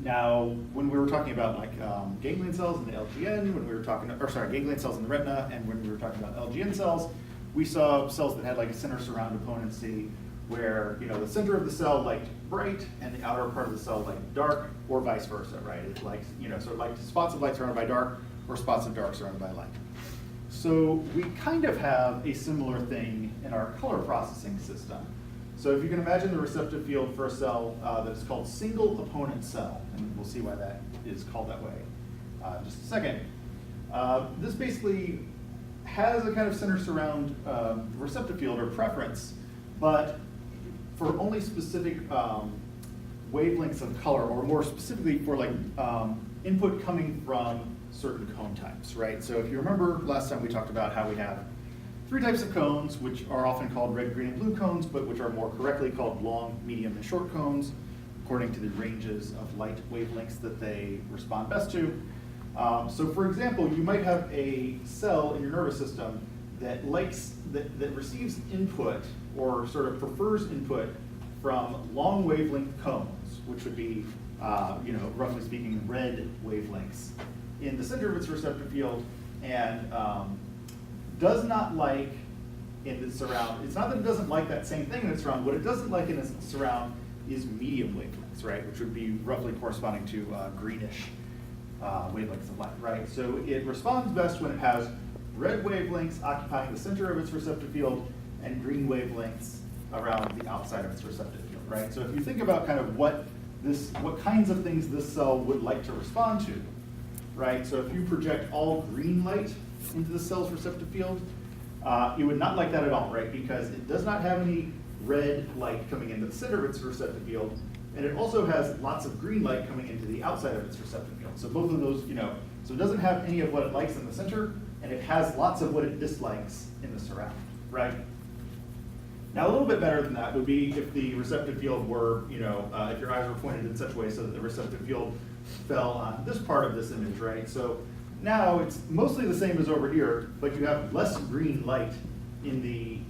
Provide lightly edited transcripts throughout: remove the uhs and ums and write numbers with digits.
Now, when we were talking about like ganglion cells in the LGN, when we were talking, or sorry, ganglion cells in the retina, and when we were talking about LGN cells, we saw cells that had like a center surround opponency, where the center of the cell liked bright and the outer part of the cell liked dark, or vice versa, right? It likes so it liked spots of light surrounded by dark, or spots of dark surrounded by light. So we kind of have a similar thing in our color processing system. So if you can imagine the receptive field for a cell that is called single opponent cell, and we'll see why that is called that way in just a second. This basically has a kind of center surround receptive field or preference, but for only specific wavelengths of color, or more specifically for like input coming from certain cone types, right? So if you remember last time we talked about how we have three types of cones, which are often called red, green, and blue cones, but which are more correctly called long, medium, and short cones, according to the ranges of light wavelengths that they respond best to. So for example, you might have a cell in your nervous system that receives input, or sort of prefers input, from long wavelength cones, which would be, roughly speaking, red wavelengths in the center of its receptive field, and does not like in the surround. It's not that it doesn't like that same thing in its surround. What it doesn't like in its surround is medium wavelengths, right? Which would be roughly corresponding to greenish wavelengths of light, right? So it responds best when it has red wavelengths occupying the center of its receptive field and green wavelengths around the outside of its receptive field, right? So if you think about kind of what kinds of things this cell would like to respond to, right? So if you project all green light into the cell's receptive field, it would not like that at all, right? Because it does not have any red light coming into the center of its receptive field, and it also has lots of green light coming into the outside of its receptive field. So both of those, so it doesn't have any of what it likes in the center, and it has lots of what it dislikes in the surround, right? Now, a little bit better than that would be if the receptive field were, if your eyes were pointed in such a way so that the receptive field fell on this part of this image, right? So now it's mostly the same as over here, but you have less green light in the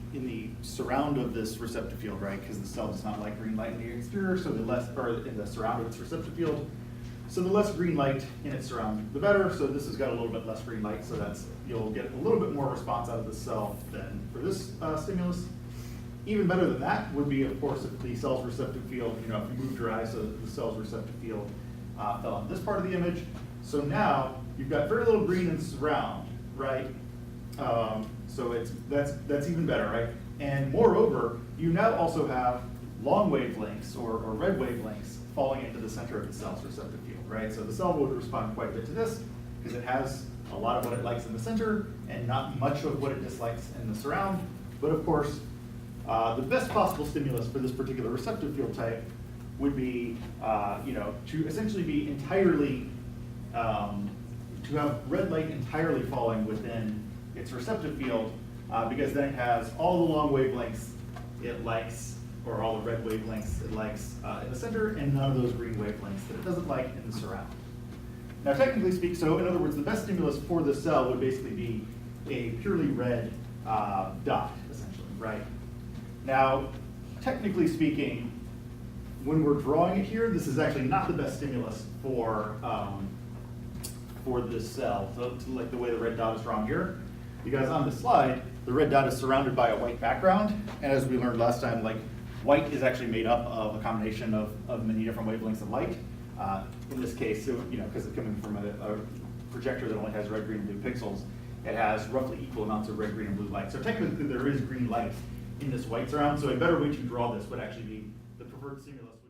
surround of this receptive field, right? Because the cell does not like green light in the exterior, so in the surround of its receptive field. So the less green light in its surround, the better. So this has got a little bit less green light, so you'll get a little bit more response out of the cell than for this stimulus. Even better than that would be, of course, if the cell's receptive field, if you moved your eyes so that the cell's receptive field fell on this part of the image. So now you've got very little green in the surround, right? So that's even better, right? And moreover, you now also have long wavelengths or red wavelengths falling into the center of the cell's receptive field, right? So the cell would respond quite a bit to this because it has a lot of what it likes in the center and not much of what it dislikes in the surround. But of course, the best possible stimulus for this particular receptive field type would be, to essentially be entirely, to have red light entirely falling within its receptive field, because then it has all the long wavelengths it likes, or all the red wavelengths it likes in the center, and none of those green wavelengths that it doesn't like in the surround. Now, technically speaking, so in other words, the best stimulus for this cell would basically be a purely red dot, essentially, right? Now, technically speaking, when we're drawing it here, this is actually not the best stimulus for this cell, so like the way the red dot is drawn here, because on the slide, the red dot is surrounded by a white background, and as we learned last time, like white is actually made up of a combination of many different wavelengths of light. In this case, because it's coming from a projector that only has red, green, and blue pixels, it has roughly equal amounts of red, green, and blue light. So technically, there is green light in this white surround. So a better way to draw this would actually be the preferred stimulus.